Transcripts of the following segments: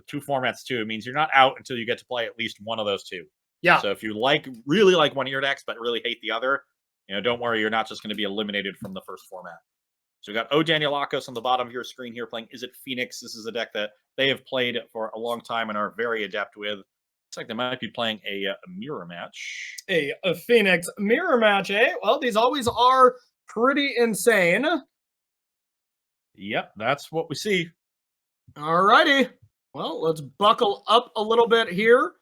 with 2 formats too, it means you're not out until you get to play at least one of those 2. Yeah. So if you really like one of your decks, but really hate the other, don't worry, you're not just going to be eliminated from the first format. So we got Danielakos on the bottom of your screen here playing Izzet Phoenix. This is a deck that they have played for a long time and are very adept with. Looks like they might be playing a mirror match. A Phoenix mirror match, eh? Well, these always are pretty insane. Yep, that's what we see. Alrighty. Well, let's buckle up a little bit here.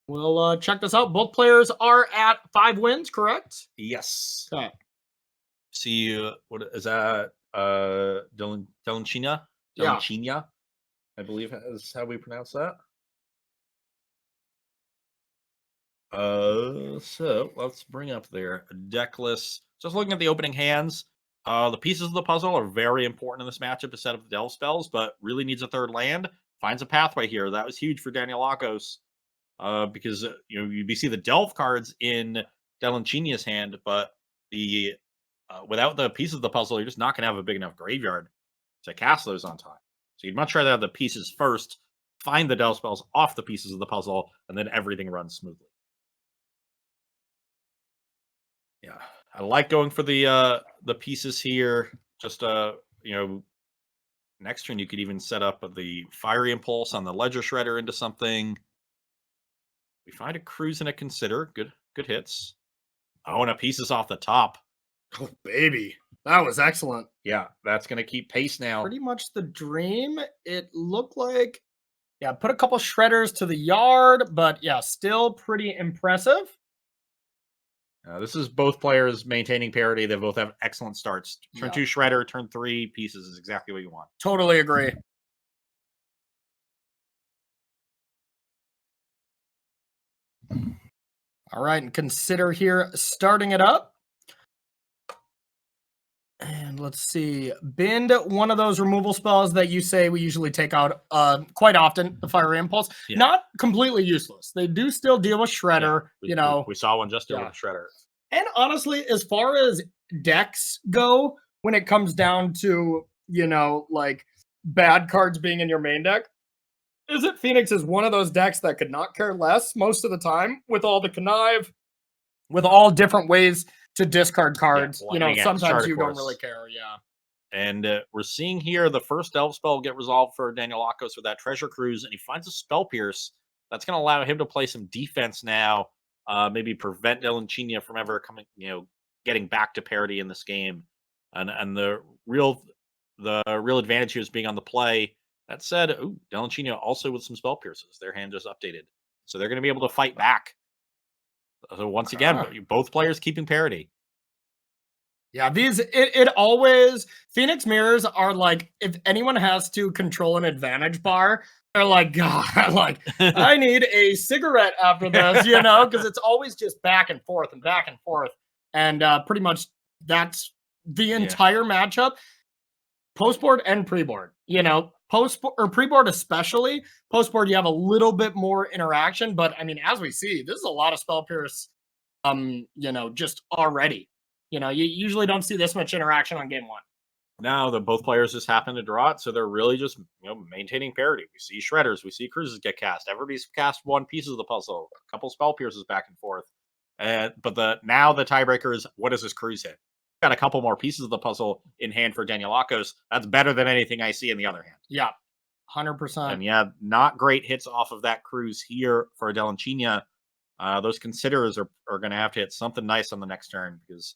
We'll check this out. Both players are at 5 wins, correct? Yes. Okay. See, what is that? Delancina? Delancina, I believe is how we pronounce that. So let's bring up their deck list. Just looking at the opening hands, the pieces of the puzzle are very important in this matchup to set up the delve spells, but really needs a 3rd land. Finds a pathway here. That was huge for Danielakos, because you see the delve cards in Delancinia's hand, but the without the pieces of the puzzle, you're just not going to have a big enough graveyard to cast those on time. So you'd much rather have the pieces first, find the delve spells off the pieces of the puzzle, and then everything runs smoothly. Yeah, I like going for the pieces here. Just next turn you could even set up the Fiery Impulse on the Ledger Shredder into something. We find a Cruise and a Consider. Good hits. Oh, and a Pieces off the top. Oh, baby. That was excellent. Yeah, that's going to keep pace now. Pretty much the dream. It looked like, yeah, put a couple shredders to the yard, but yeah, still pretty impressive. This is both players maintaining parity. They both have excellent starts. Turn 2 Shredder, turn 3 Pieces is exactly what you want. Totally agree. All right, and Consider here starting it up. And let's see. Bend, one of those removal spells that you say we usually take out quite often, the Fiery Impulse. Yeah. Not completely useless. They do still deal with Shredder, We saw one just deal with Shredder. And honestly, as far as decks go, when it comes down to, like bad cards being in your main deck, Izzet Phoenix is one of those decks that could not care less most of the time with all the connive, with all different ways to discard cards. Sometimes you don't really care. Yeah. And we're seeing here the first delve spell get resolved for Danielakos with that Treasure Cruise, and he finds a Spell Pierce. That's going to allow him to play some defense now. Maybe prevent Delancinia from ever getting back to parity in this game. And the real advantage here is being on the play. That said, Delancinia also with some Spell Pierces. Their hand just updated. So they're going to be able to fight back. So once again, both players keeping parity. Yeah, it always, Phoenix Mirrors are like, if anyone has to control an advantage bar, they're like, God, like, I need a cigarette after this, because it's always just back and forth and back and forth. And pretty much that's the entire matchup, post-board and pre-board, or pre-board especially. Post-board, you have a little bit more interaction, but I mean, as we see, this is a lot of Spell Pierce, just already. You usually don't see this much interaction on game 1. Now both players just happen to draw it, so they're really just maintaining parity. We see Shredders, we see Cruises get cast. Everybody's cast one piece of the puzzle, a couple Spell Pierces back and forth. But now the tiebreaker is, what does this Cruise hit? Got a couple more pieces of the puzzle in hand for Danielakos. That's better than anything I see in the other hand. Yeah, 100%. And not great hits off of that Cruise here for Delancinia. Those Considerers are going to have to hit something nice on the next turn because,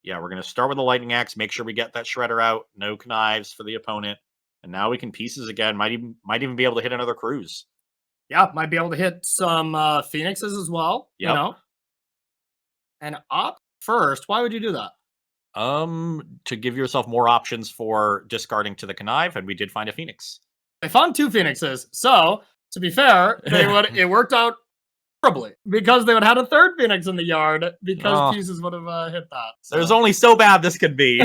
we're going to start with the Lightning Axe, make sure we get that Shredder out, no connives for the opponent, and now we can Pieces again. Might even be able to hit another Cruise. Yeah, might be able to hit some Phoenixes as well, And up first, why would you do that? To give yourself more options for discarding to the connive, and we did find a Phoenix. They found 2 Phoenixes, so to be fair, it worked out horribly because they would have had a 3rd Phoenix in the yard because Pieces would have hit that. So. There's only so bad this could be.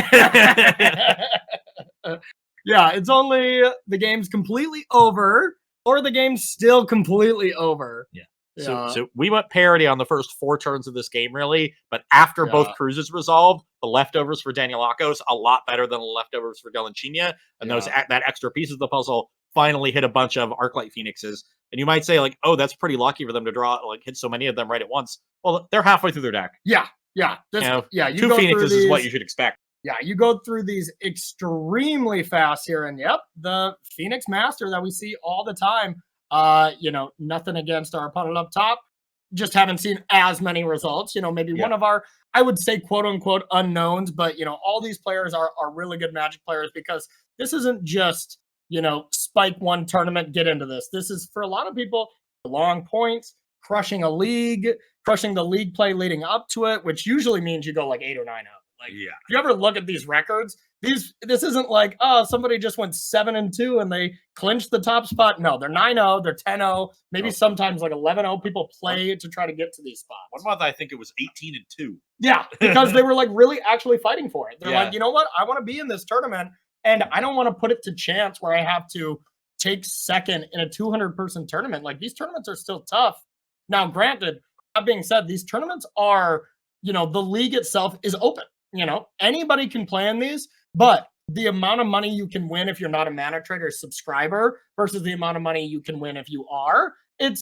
Yeah, it's only the game's completely over or the game's still completely over. Yeah. So we went parity on the first 4 turns of this game, really. But after both Cruises resolved, the leftovers for Danielakos a lot better than the leftovers for Delancinia, and that extra piece of the puzzle finally hit a bunch of Arclight Phoenixes. And you might say, like, oh, that's pretty lucky for them to draw, like, hit so many of them right at once. Well, they're halfway through their deck. Yeah, yeah. You know, You 2 go through Phoenixes is what these. you should expect. Yeah, you go through these extremely fast here, and yep, the Phoenix Master that we see all the time. Nothing against our opponent up top. Just haven't seen as many results. Maybe one of our, I would say, quote unquote, unknowns, but all these players are really good Magic players because this isn't just, spike one tournament, get into this. This is for a lot of people, long points, crushing a league, crushing the league play leading up to it, which usually means you go like 8 or 9-0. Like, if you ever look at these records, this isn't like, oh, somebody just went 7-2 and they clinched the top spot. No, they're 9-0, they're 10-0, maybe sometimes like 11-0. People play to try to get to these spots. One month I think it was 18-2. Yeah, because they were like really actually fighting for it. They're Yeah. like, you know what? I want to be in this tournament, and I don't want to put it to chance where I have to take second in a 200-person tournament. Like, these tournaments are still tough. Now, granted, that being said, these tournaments are, the league itself is open. Anybody can play in these, but the amount of money you can win if you're not a Manatrader subscriber versus the amount of money you can win if you are, it's,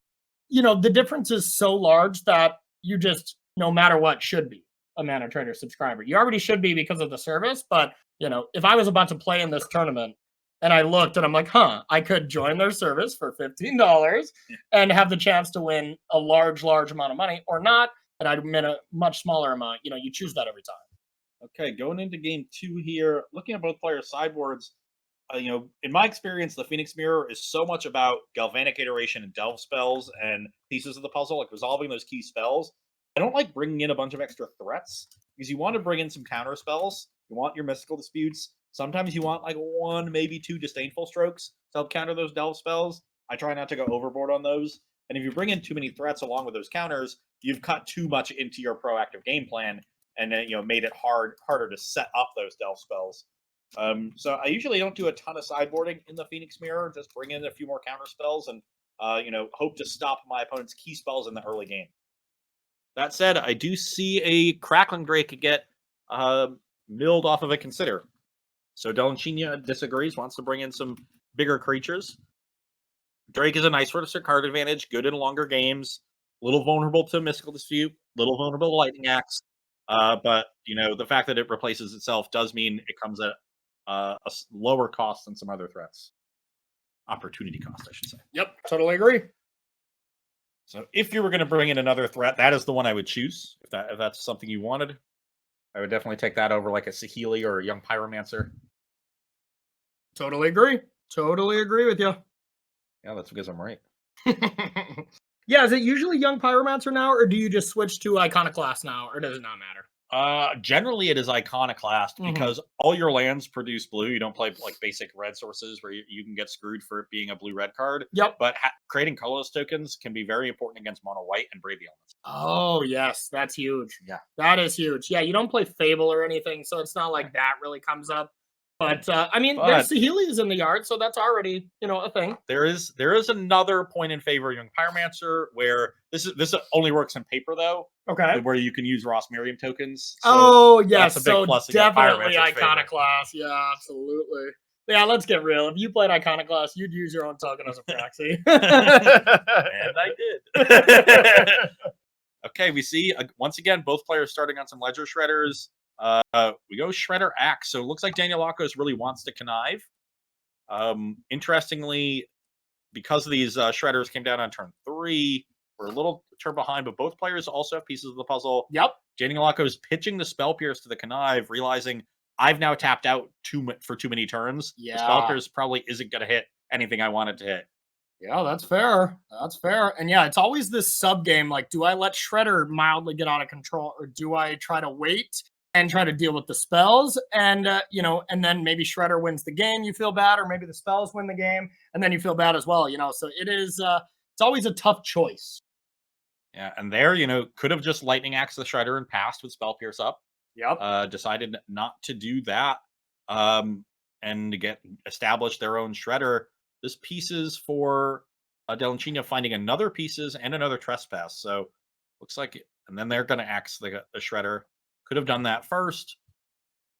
the difference is so large that you just, no matter what, should be a Manatrader subscriber. You already should be because of the service, but, if I was about to play in this tournament and I looked and I'm like, I could join their service for $15 and have the chance to win a large amount of money, or not, and I'd win a much smaller amount. You choose that every time. Okay, going into game 2 here, looking at both players' sideboards, in my experience, the Phoenix Mirror is so much about Galvanic Iteration and Delve spells and pieces of the puzzle, like resolving those key spells. I don't like bringing in a bunch of extra threats because you want to bring in some counter spells. You want your Mystical Disputes. Sometimes you want like 1, maybe 2 Disdainful Strokes to help counter those Delve spells. I try not to go overboard on those. And if you bring in too many threats along with those counters, you've cut too much into your proactive game plan, and then made it harder to set up those Delve spells. So I usually don't do a ton of sideboarding in the Phoenix Mirror. Just bring in a few more counter spells and hope to stop my opponent's key spells in the early game. That said, I do see a Crackling Drake get milled off of a Consider. So Delanchina disagrees, wants to bring in some bigger creatures. Drake is a nice sort of card advantage, good in longer games, little vulnerable to Mystical Dispute, little vulnerable to Lightning Axe. But the fact that it replaces itself does mean it comes at a lower cost than some other threats. Opportunity cost, I should say. Yep, totally agree. So if you were going to bring in another threat, that is the one I would choose. If that's something you wanted, I would definitely take that over like a Saheeli or a Young Pyromancer. Totally agree. Totally agree with you. Yeah, that's because I'm right. Yeah, is it usually Young Pyromancer now, or do you just switch to Iconoclast now, or does it not matter? Generally it is Iconoclast because all your lands produce blue. You don't play like basic red sources where you can get screwed for it being a blue-red card. Yep. But creating colorless tokens can be very important against mono white and Brave Elements. Oh, yes, that's huge. Yeah. That is huge. Yeah, you don't play Fable or anything, so it's not like that really comes up. But there's Saheeli's in the yard, so that's already, a thing. There is another point in favor of Young Pyromancer where this only works in paper though. Okay. Where you can use Ross Miriam tokens. So yes, that's a big plus definitely Iconoclast. Yeah, absolutely. Yeah, let's get real. If you played Iconoclast, you'd use your own token as a proxy. And I did. Okay, we see once again both players starting on some Ledger Shredders. We go Shredder Axe. So it looks like Daniel Akos really wants to connive. Interestingly, because of these Shredders came down on turn 3, we're a little turn behind, but both players also have pieces of the puzzle. Yep. Daniel Akos pitching the Spell Pierce to the connive, realizing I've now tapped out for too many turns. Yeah. The Spell Pierce probably isn't going to hit anything I wanted to hit. Yeah, that's fair. That's fair. And yeah, it's always this sub game. Like, do I let Shredder mildly get out of control, or do I try to wait and try to deal with the spells? And, and then maybe Shredder wins the game, you feel bad, or maybe the spells win the game, and then you feel bad as well, So it is, it's always a tough choice. Yeah, and there, could have just Lightning Axe the Shredder and passed with Spell Pierce up. Yep. Decided not to do that, and to get established their own Shredder. This pieces for Delanchina finding another pieces and another Trespass. So looks like, and then they're going to axe the Shredder. Could have done that first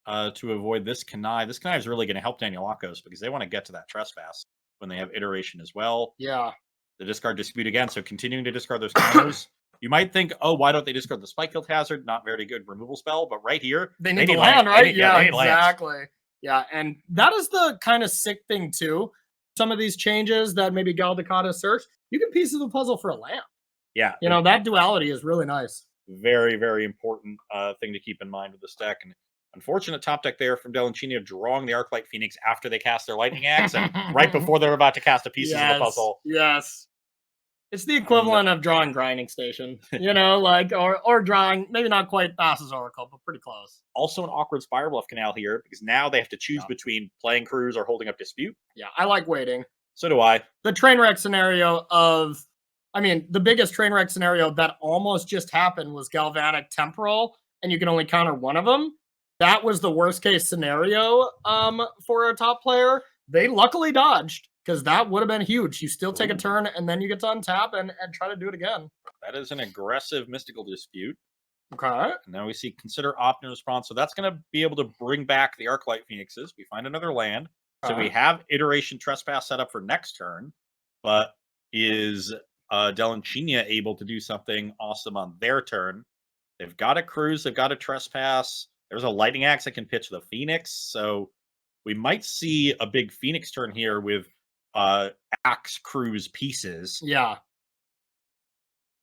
to avoid this connive. This connive is really going to help Daniel Akos because they want to get to that Trespass. when they have iteration as well. Yeah. The discard dispute again, so continuing to discard those counters. You might think, oh, why don't they discard the Spike Guild Hazard? Not very good removal spell, but right here they need the land, right? Yeah, exactly. Yeah, and that is the kind of sick thing too. Some of these changes that maybe Galdacata search, you can piece of the puzzle for a land. Yeah, you know, that duality is really nice. Very, very important thing to keep in mind with this deck. And unfortunate top deck there from Delancini drawing the Arclight Phoenix after they cast their Lightning Axe and right before they're about to cast a pieces of the puzzle. Yes. It's the equivalent of drawing Grinding Station, you know, like, or drawing, maybe not quite Thassa's Oracle, but pretty close. Also an awkward Spire Bluff Canal here, because now they have to choose between playing Cruise or holding up Dispute. Yeah, I like waiting. So do I. The train wreck scenario of, I mean, the biggest train wreck scenario that almost just happened was Galvanic Temporal, and you can only counter one of them. That was the worst case scenario for a top player. They luckily dodged, because that would have been huge. You still take a turn, and then you get to untap and try to do it again. That is an aggressive Mystical Dispute. Okay. And now we see Consider Optimum Response. So that's going to be able to bring back the Arclight Phoenixes. We find another land. So we have Iteration Trespass set up for next turn. But is Delancini able to do something awesome on their turn? They've got a Cruise. They've got a Trespass. There's a Lightning Axe that can pitch the Phoenix. So we might see a big Phoenix turn here with Axe Cruise pieces. Yeah.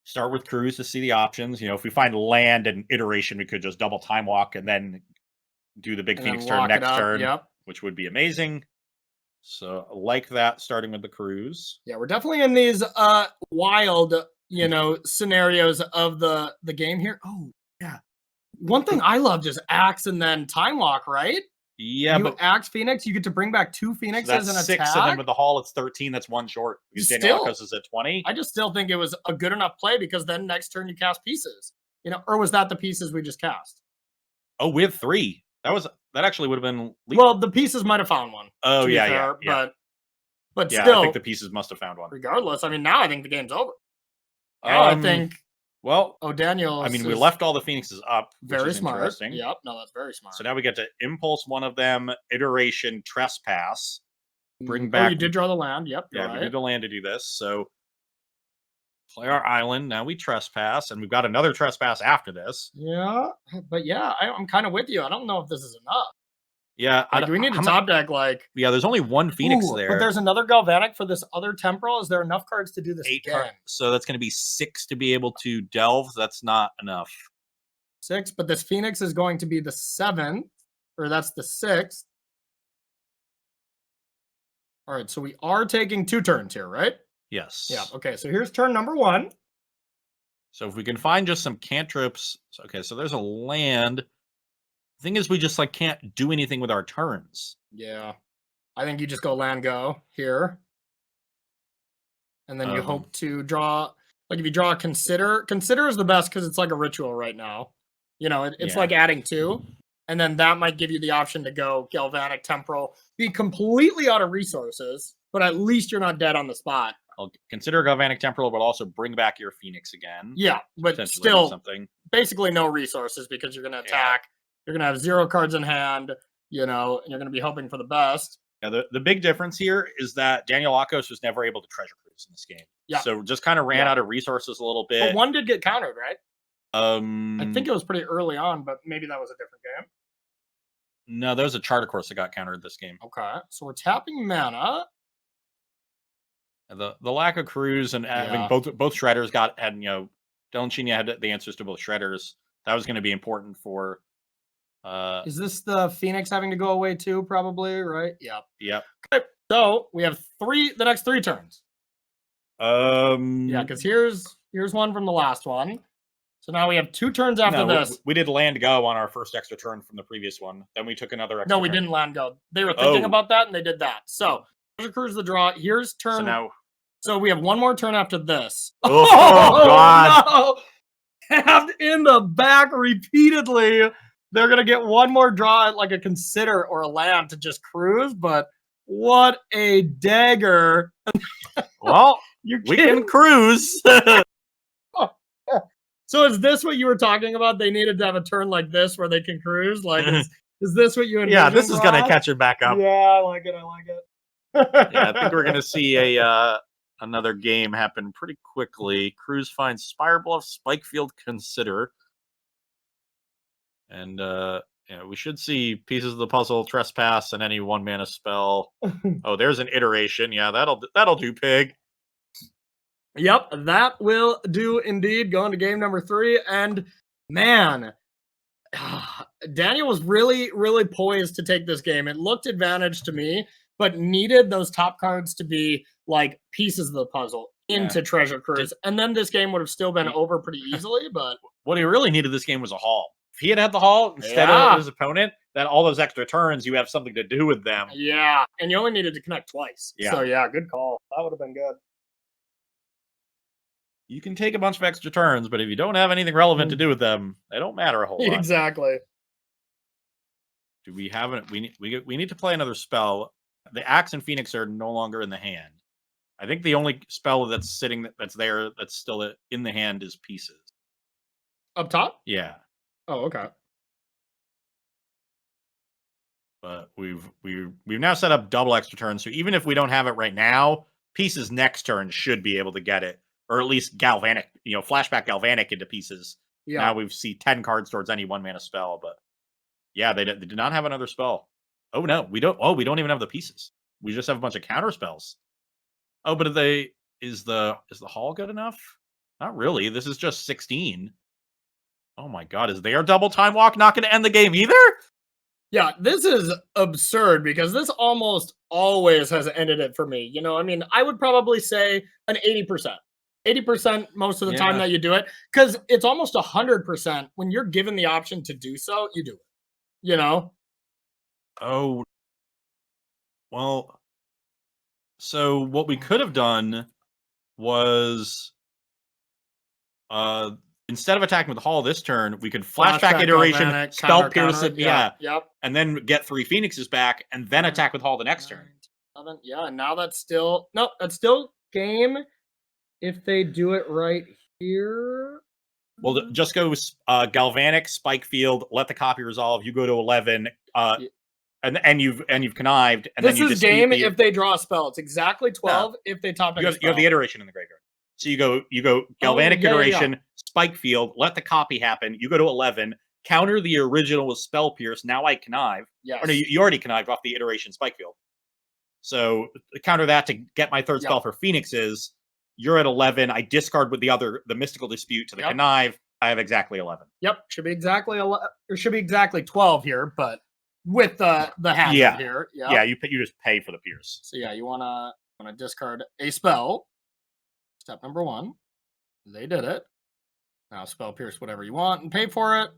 Start with Cruise to see the options. You know, if we find land and Iteration, we could just double Time Walk and then do the big Phoenix turn next turn, which would be amazing. So I like that, starting with the Cruise. Yeah, we're definitely in these wild, you know, scenarios of the game here. Oh, yeah. One thing I love is Axe and then Time Walk, right? Yeah, but Axe Phoenix, you get to bring back 2 Phoenixes so that's and 6, attack. And then with the Haul, it's 13. That's one short. Because Daniel Akos is at 20. I just still think it was a good enough play, because then next turn you cast pieces. You know, or was that the pieces we just cast? Oh, we have 3. That actually would have been lethal. Well, the pieces might have found one. Oh, yeah, fair, yeah. But yeah, still, I think the pieces must have found one. Regardless, I mean, now I think the game's over. Now I think. Well, Daniel. I mean, we left all the Phoenixes up. Very smart. Interesting. Yep. No, that's very smart. So now we get to Impulse one of them, Iteration Trespass. Bring back. Oh, you did draw the land. Yep. Yeah, we need the land to do this. So play our island. Now we Trespass, and we've got another Trespass after this. Yeah, but yeah, I'm kind of with you. I don't know if this is enough. Yeah, do we need a top deck? Like, yeah, there's only one Phoenix there, but there's another Galvanic for this other Temporal. Is there enough cards to do this 8 again? So that's going to be 6 to be able to delve. That's not enough. 6, but this Phoenix is going to be the 7th, or that's the 6th. All right, so we are taking 2 turns here, right? Yes. Yeah. Okay, so here's turn number 1. So if we can find just some cantrips, okay. So there's a land. Thing is, we just like can't do anything with our turns. Yeah, I think you just go land go here, and then you hope to draw. Like if you draw a consider is the best because it's like a ritual right now. You know, it's like adding 2, and then that might give you the option to go Galvanic Temporal, be completely out of resources, but at least you're not dead on the spot. I'll consider Galvanic Temporal, but also bring back your Phoenix again. Yeah, but still, basically no resources because you're going to attack. Yeah. You're going to have 0 cards in hand, you know, and you're going to be hoping for the best. Yeah, the big difference here is that Daniel Akos was never able to treasure cruise in this game. Yeah. So just kind of ran out of resources a little bit. But one did get countered, right? I think it was pretty early on, but maybe that was a different game. No, there was a Charter Course that got countered this game. Okay. So we're tapping mana. The lack of cruise and having both shredders had, you know, Delancini had the answers to both shredders. That was going to be important for. Is this the Phoenix having to go away too? Probably, right? Yep. Yep. Okay. So we have the next 3 turns. Yeah, because here's one from the last one. So now we have 2 turns after this. We did land go on our first extra turn from the previous one. Then we took another extra. No, we didn't land go. They were thinking about that and they did that. So here's Cruise the draw. Here's turn. So we have one more turn after this. Oh God! No. Tapped in the back repeatedly. They're going to get one more draw at like a consider or a land to just cruise, but what a dagger. Well, we can cruise. So is this what you were talking about? They needed to have a turn like this where they can cruise? Like, is this what you envisioned? Yeah, this is going to catch it back up. Yeah, I like it. Yeah, I think we're gonna see a another game happen pretty quickly. Cruz finds Spirebluff, Spikefield, Consider, and yeah, we should see pieces of the puzzle, Trespass, and any 1-mana spell. Oh, there's an iteration. Yeah, that'll do, Pig. Yep, that will do indeed. Going to game number 3, and man, Daniel was really, really poised to take this game. It looked advantage to me, but needed those top cards to be like pieces of the puzzle into Treasure Cruise. And then this game would have still been over pretty easily, but what he really needed this game was a haul. If he had the haul instead of his opponent, then all those extra turns, you have something to do with them. Yeah, and you only needed to connect twice. Yeah. So yeah, good call. That would have been good. You can take a bunch of extra turns, but if you don't have anything relevant to do with them, they don't matter a whole lot. Exactly. Do we have it? We need to play another spell. The Axe and Phoenix are no longer in the hand. I think the only spell that's sitting that's still in the hand is Pieces. Up top? Yeah. Oh, okay. But we've now set up double extra turns, so even if we don't have it right now, Pieces next turn should be able to get it, or at least Galvanic, flashback Galvanic into Pieces. Yeah. Now we've see 10 cards towards any 1-mana spell, but yeah, they did not have another spell. Oh no, we don't. Oh, we don't even have the Pieces. We just have a bunch of counter spells. Oh, but is the haul good enough? Not really. This is just 16. Oh my god, is their double time walk not going to end the game either? Yeah, this is absurd because this almost always has ended it for me. I mean, I would probably say an 80%. 80% most of the time that you do it, because it's almost 100% when you're given the option to do so, you do it. Oh. Well, so what we could have done was instead of attacking with the haul this turn, we could flashback iteration, Galvanic, spell pierce it, Yep. and then get 3 Phoenixes back, and then attack with haul the next turn. 11, yeah, and now that's still game if they do it right here. Well, just go Galvanic, Spikefield, let the copy resolve. You go to 11, and you've connived. And this then you is game if they draw a spell. It's exactly 12 No. if they top You have the iteration in the graveyard. So you go Galvanic iteration, Spikefield, let the copy happen. You go to 11, counter the original with Spell Pierce. Now I connive. Yes. Or no, you already connived off the iteration Spikefield. So counter that to get my third spell for Phoenixes. You're at 11. I discard with the Mystical Dispute to the connive. I have exactly 11. Yep, should be exactly 11, or should be exactly 12 here, but with the hazard here. Yep. Yeah, you just pay for the pierce. So yeah, you wanna discard a spell. Step number 1. They did it. Now spell pierce whatever you want and pay for it.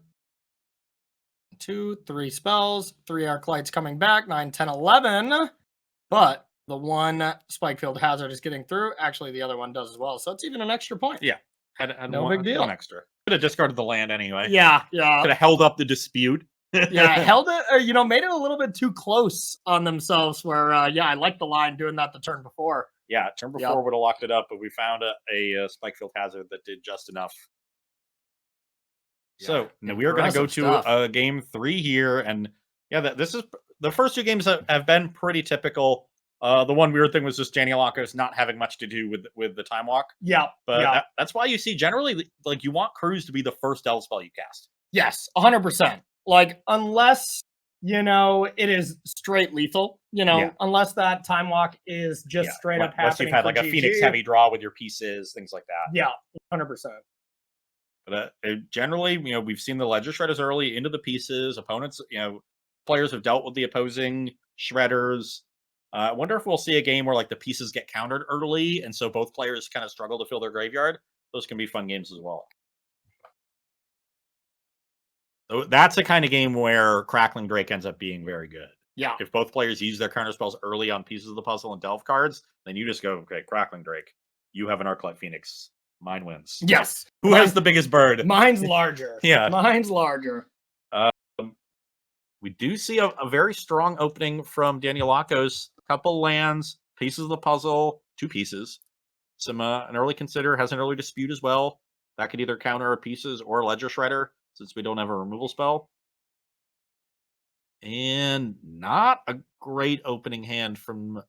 2, 3 spells, 3 arc lights coming back, 9, 10, 11. But the one Spikefield hazard is getting through. Actually, the other one does as well. So it's even an extra point. Yeah. No big deal. One extra. Could have discarded the land anyway. Yeah. Could have held up the dispute. Yeah, held it, made it a little bit too close on themselves where, I like the line doing that the turn before. Yeah, turn before would have locked it up, but we found a Spikefield hazard that did just enough. Yeah, so now we are going to go to game 3 here, and this is the first 2 games have been pretty typical. The one weird thing was just Daniel Akos not having much to do with the time walk. Yeah, but that's why you see generally like you want Cruz to be the first Delve spell you cast. Yes, 100%. Like unless it is straight lethal. Unless that time walk is just straight up happening. Unless you've had like a Phoenix heavy draw with your pieces, things like that. Yeah, 100%. But generally, we've seen the Ledger Shredders early into the pieces. Opponents, players have dealt with the opposing Shredders. I wonder if we'll see a game where like the pieces get countered early, and so both players kind of struggle to fill their graveyard. Those can be fun games as well. So that's the kind of game where Crackling Drake ends up being very good. Yeah. If both players use their counter spells early on pieces of the puzzle and Delve cards, then you just go, okay, Crackling Drake, you have an Arclight Phoenix. Mine wins. Yes. Who has the biggest bird? Mine's larger. Yeah. Mine's larger. We do see a very strong opening from Daniel Akos. A couple lands, pieces of the puzzle, 2 pieces. Some an early Consider, has an early Dispute as well. That could either counter a pieces or a Ledger Shredder, since we don't have a removal spell. And not a great opening hand from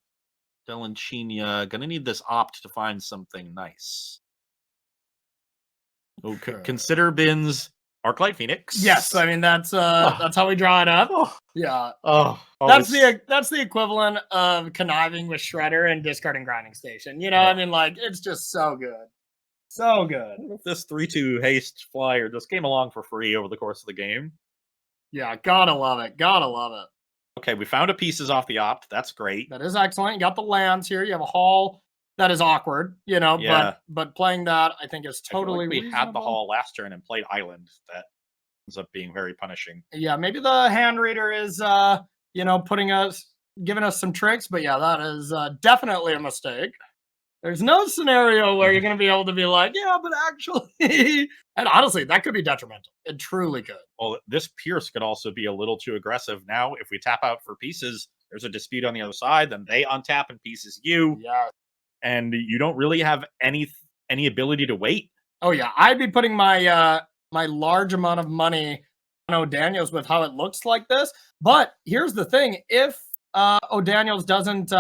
Delancina. Gonna need this opt to find something nice. Okay. Okay. Consider bins Arclight Phoenix. Yes, I mean that's how we draw it up. Oh, Yeah. oh, That's always- the equivalent of conniving with Shredder and discarding Grinding Station. You know, Oh. I mean, like, it's just so good. So good. What if this 3/2 haste flyer just came along for free over the course of the game? Yeah, gotta love it. Gotta love it. Okay, we found a pieces off the opt. That's great. That is excellent. You got the lands here. You have a haul that is awkward, you know, Yeah. but playing that I think is I feel totally like we had the reasonable. haul last turn and played Island. That ends up being very punishing. Yeah, maybe the hand reader is you know, giving us some tricks, but yeah, that is definitely a mistake. There's no scenario where you're going to be able to be like, yeah, but actually, and honestly, that could be detrimental. It truly could. Well, this Pierce could also be a little too aggressive. Now, if we tap out for pieces, there's a dispute on the other side, then they untap and pieces you, Yeah. and you don't really have any ability to wait. Oh yeah, I'd be putting my my large amount of money on O'Daniels with how it looks like this. But here's the thing: if O'Daniels doesn't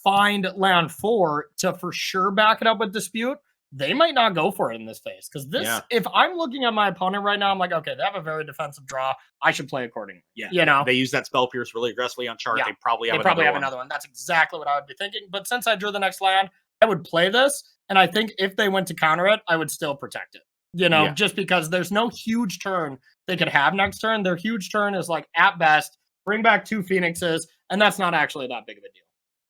find land 4 to for sure back it up with dispute, they might not go for it in this phase. Because this, Yeah. if I'm looking at my opponent right now, I'm like, okay, they have a very defensive draw. I should play accordingly. Yeah, You know, they use that spell pierce really aggressively on chart. Yeah, They probably have another one. That's exactly what I would be thinking. But since I drew the next land, I would play this. And I think if they went to counter it, I would still protect it. You know, Yeah. just because there's no huge turn they could have next turn. Their huge turn is like at best, bring back 2 Phoenixes, and that's not actually that big of a deal.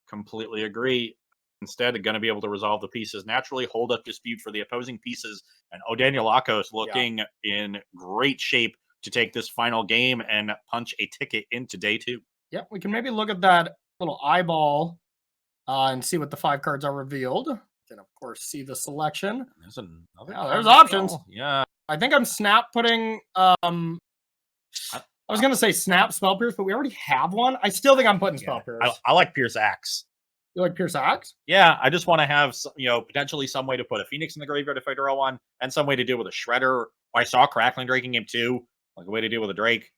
Completely agree. Instead, going to be able to resolve the pieces naturally, hold up dispute for the opposing pieces, and O'Daniel Lakos looking in great shape to take this final game and punch a ticket into day 2. Yep, we can maybe look at that little eyeball and see what the 5 cards are revealed. You can, of course, see the selection. There's another. Yeah, there's card options. spell. Yeah, I think I'm snap putting. I was gonna say snap spell pierce, but we already have one. I still think I'm putting spell pierce. I like Pierce Axe. You like Pierce Axe? Yeah, I just want to have potentially some way to put a Phoenix in the graveyard if I draw one, and some way to deal with a Shredder. I saw Crackling Drake in game 2, like a way to deal with a Drake.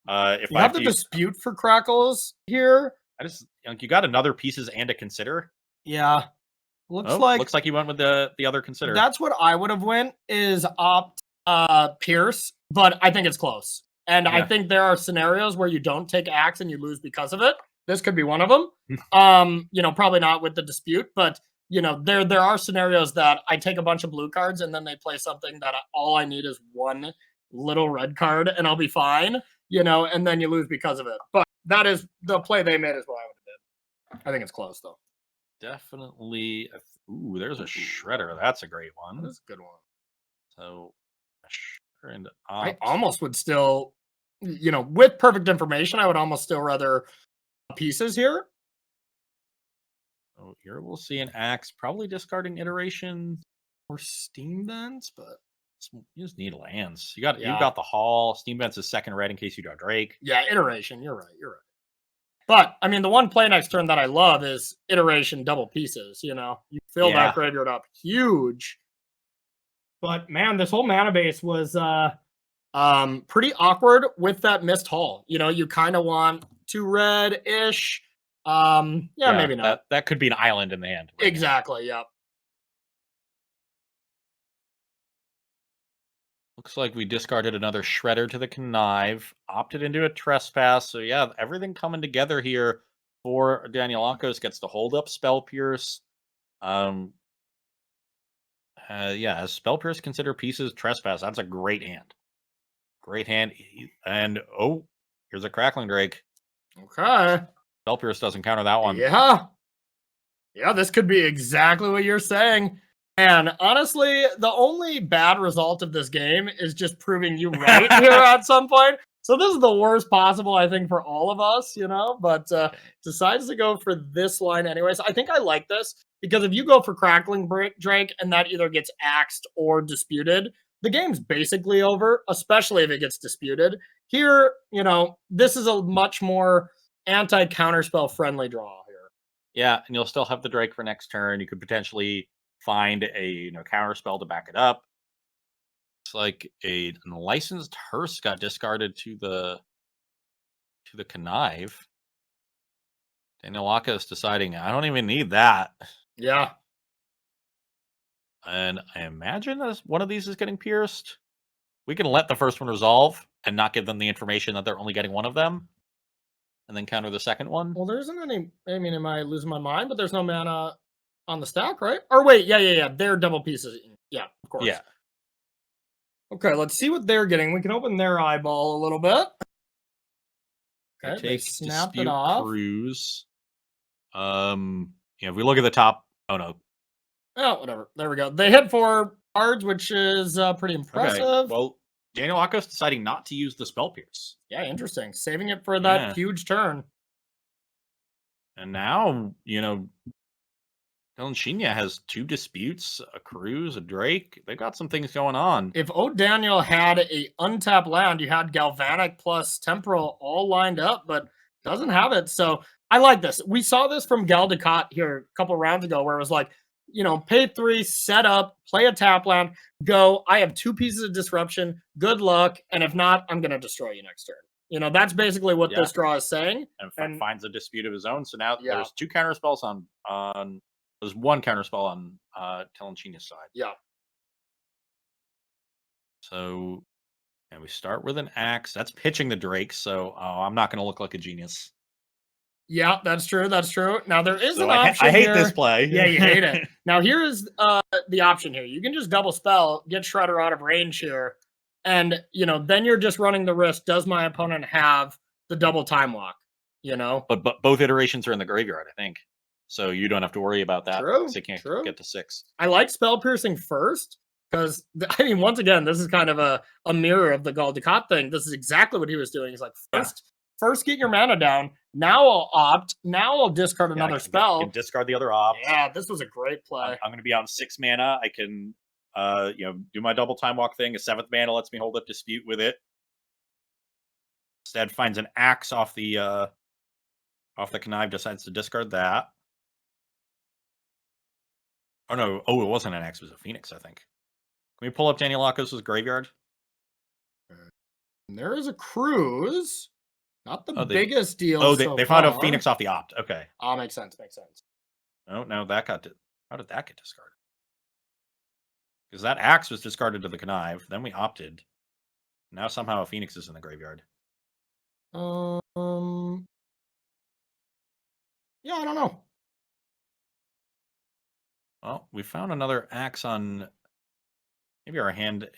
If You I have the to use, dispute for Crackles here. I just you got another pieces and a consider. Yeah, looks like you went with the other consider. that's what I would have went is opt Pierce, but I think it's close. And I Yeah. think there are scenarios where you don't take axe and you lose because of it. This could be one of them. You know, probably not with the dispute, but you know, there are scenarios that I take a bunch of blue cards and then they play something that all I need is one little red card and I'll be fine, you know, and then you lose because of it. But that is the play they made is what I would have did. I think it's close though. Definitely. Ooh, there's a Shredder. That's a great one. That's a good one. So, a Shredder and I opt. almost would still, you know, with perfect information, I would almost still rather pieces here. So here we'll see an axe, probably discarding iteration. Or steam vents, but You just need lands. You've Yeah. got the Hall. Steam Vents is second red in case you draw Drake. yeah, iteration. You're right. You're right. But I mean, the one play next turn that I love is iteration double pieces. You know, you fill Yeah. that graveyard up huge. But man, this whole mana base was pretty awkward with that missed haul. You know, you kind of want 2 red-ish. Yeah, maybe not. That could be an island in the hand. right now. Exactly. Yep. Looks like we discarded another Shredder to the Connive, opted into a Trespass. So yeah, everything coming together here for Daniel Akos. Gets to hold up Spell Pierce. Yeah, as Spell Pierce consider pieces Trespass. That's a great hand. Great hand. And here's a Crackling Drake. Okay. Spell Pierce doesn't counter that one. Yeah. Yeah, this could be exactly what you're saying. And honestly, the only bad result of this game is just proving you right here at some point. So this is the worst possible, I think, for all of us, you know, but decides to go for this line anyways. I think I like this because if you go for Crackling Drake and that either gets axed or disputed, the game's basically over, especially if it gets disputed. Here, you know, this is a much more anti-counterspell friendly draw here. Yeah, and you'll still have the Drake for next turn. You could potentially find a counter spell to back it up. It's like a licensed hearse got discarded to the Connive. Daniel Laka is deciding, I don't even need that. Yeah. And I imagine one of these is getting pierced. We can let the first one resolve and not give them the information that they're only getting one of them. And then counter the second one. Well, there isn't any. I mean, am I losing my mind? But there's no mana on the stack, right? Or wait, yeah. They're double pieces. Yeah, of course. Yeah. Okay, let's see what they're getting. We can open their eyeball a little bit. Okay, they Take snapped it Dispute off. Cruise. If we look at the top, oh no. Oh, whatever. There we go. They hit 4 cards, which is pretty impressive. Okay. Well, Daniel Laka's deciding not to use the Spell Pierce. Yeah, interesting. Saving it for that huge turn. And now, Shinya has 2 disputes, a Cruise, a Drake. They've got some things going on. If O'Daniel had a untapped land, you had Galvanic plus Temporal all lined up, but doesn't have it. So I like this. We saw this from Gal Ducat here a couple rounds ago, where it was like, pay 3, set up, play a tap land, go. I have 2 pieces of disruption. Good luck. And if not, I'm going to destroy you next turn. That's basically what this draw is saying. And finds a dispute of his own. So now there's 2 counter spells on there's 1 counter spell on Shiny's side. Yeah. So, and we start with an axe. That's pitching the Drake. So I'm not going to look like a genius. Yeah, that's true. That's true. Now there is an option. I hate here. this play. Yeah, you hate it. Now here is the option here. You can just double spell, get Shredder out of range here, and then you're just running the risk. Does my opponent have the double time walk? But both iterations are in the graveyard, I think. So you don't have to worry about that. True. They can't get to 6. I like spell piercing first because once again, this is kind of a mirror of the Gal Ducat thing. This is exactly what he was doing. He's like, first get your mana down. Now I'll opt. Now I'll discard another spell. I can discard the other opt. Yeah, this was a great play. I'm going to be on 6 mana. I can, do my double time walk thing. A 7th mana lets me hold up dispute with it. Instead, finds an axe off the connive. Decides to discard that. Oh no! Oh, it wasn't an axe. It was a Phoenix, I think. Can we pull up Daniel Laka's graveyard? And there is a Cruise. Not the biggest deal. Oh, they found a Phoenix off the opt. Okay. Oh, makes sense. Oh, no, that got how did that get discarded? Because that axe was discarded to the connive. Then we opted. Now somehow a Phoenix is in the graveyard. Yeah, I don't know. Well, we found another axe on. Maybe our hand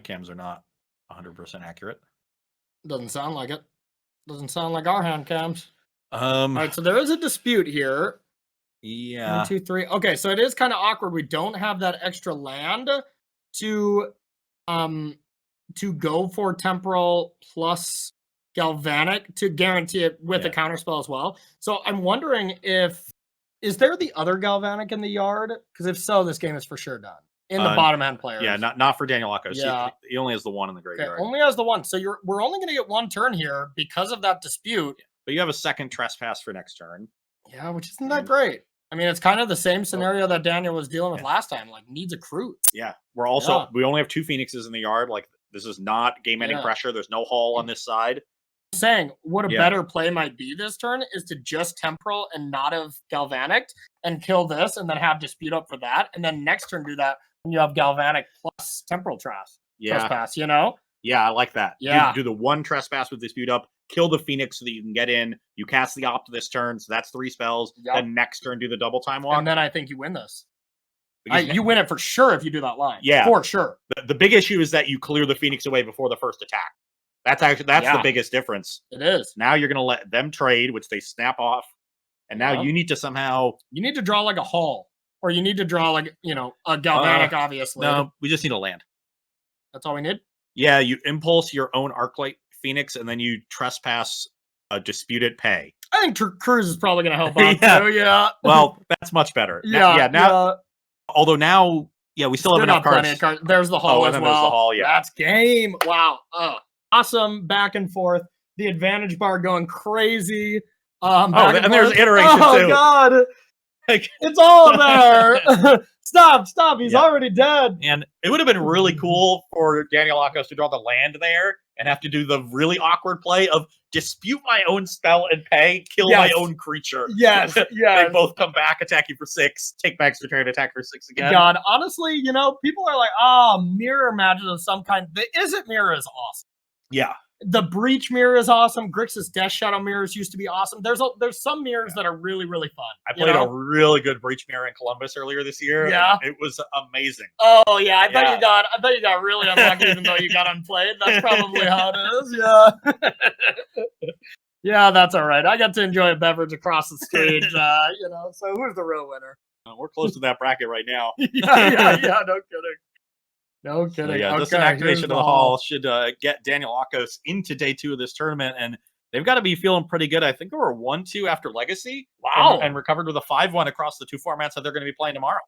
cams are not 100% accurate. Doesn't sound like it. Doesn't sound like our hand cams. All right, so there is a dispute here. Yeah. 1, 2, 3. Okay, so it is kind of awkward. We don't have that extra land to go for Temporal plus Galvanic to guarantee it with a counterspell as well. So I'm wondering is there the other Galvanic in the yard? Because if so, this game is for sure done. In the bottom hand players. Yeah, not for Daniel Laka. Yeah. He only has the 1 in the graveyard. Okay, only has the 1. So we're only going to get 1 turn here because of that dispute. But you have a second trespass for next turn. Yeah, which isn't that great. I mean, it's kind of the same scenario that Daniel was dealing with last time. Like, needs a Cruise. Yeah. We only have 2 Phoenixes in the yard. Like, this is not game-ending pressure. There's no haul on this side. I'm saying what a better play might be this turn is to just Temporal and not have Galvanic and kill this and then have Dispute up for that. And then next turn do that when you have Galvanic plus Temporal Trespass, Yeah, I like that. Yeah. You do the 1 trespass with Dispute up, kill the Phoenix so that you can get in. You cast the opt this turn, so that's 3 spells. Yep. Then next turn, do the double time walk. And then I think you win this. You win it for sure if you do that line. Yeah. For sure. The big issue is that you clear the Phoenix away before the first attack. That's the biggest difference. It is. Now you're going to let them trade, which they snap off. And now you need to somehow... You need to draw like a haul. Or you need to draw like, a Galvanic, obviously. No, we just need a land. That's all we need? Yeah, you impulse your own Arclight Phoenix, and then you trespass a disputed pay. I think Cruise is probably going to help out too, yeah. Well, that's much better. Although now, we still have enough cards. There's the haul as well. There's the haul, That's game. Wow. Awesome back and forth. The advantage bar going crazy. And there's iteration too. Oh, God. Like, It's all there. Stop. He's Yeah. already dead. and it would have been really cool for Daniel Akos to draw the land there and have to do the really awkward play of dispute my own spell and pay, kill my Yes. own creature. Yes, They yes. both come back, attack you for 6, take my extra turn, attack for 6 again. God, honestly, you know, people are like, oh, mirror magic of some kind. The Izzet mirror is awesome. Yeah. The Breach mirror is awesome. Grixis Death Shadow mirrors used to be awesome. There's some mirrors that are really, really fun. I played a really good Breach Mirror in Columbus earlier this year. Yeah. It was amazing. Oh yeah, I bet Yeah. you got really unlucky even though you got unplayed. That's probably how it is. Yeah. Yeah, that's all right. I got to enjoy a beverage across the stage. You know, so who's the real winner? We're close to that bracket right now. Yeah. No kidding. No So, kidding. yeah, just an activation of the hall should get Daniel Akos into day 2 of this tournament, and they've got to be feeling pretty good. I think they were 1-2 after Legacy. Wow. And recovered with a 5-1 across the 2 formats that they're going to be playing tomorrow.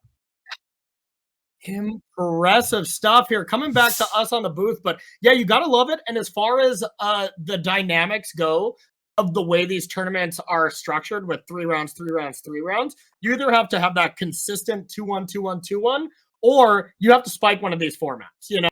Impressive stuff here. Coming back to us on the booth, but yeah, you gotta love it. And as far as the dynamics go of the way these tournaments are structured with 3 rounds, you either have to have that consistent 2-1, 2-1, 2-1, or you have to spike one of these formats, you know.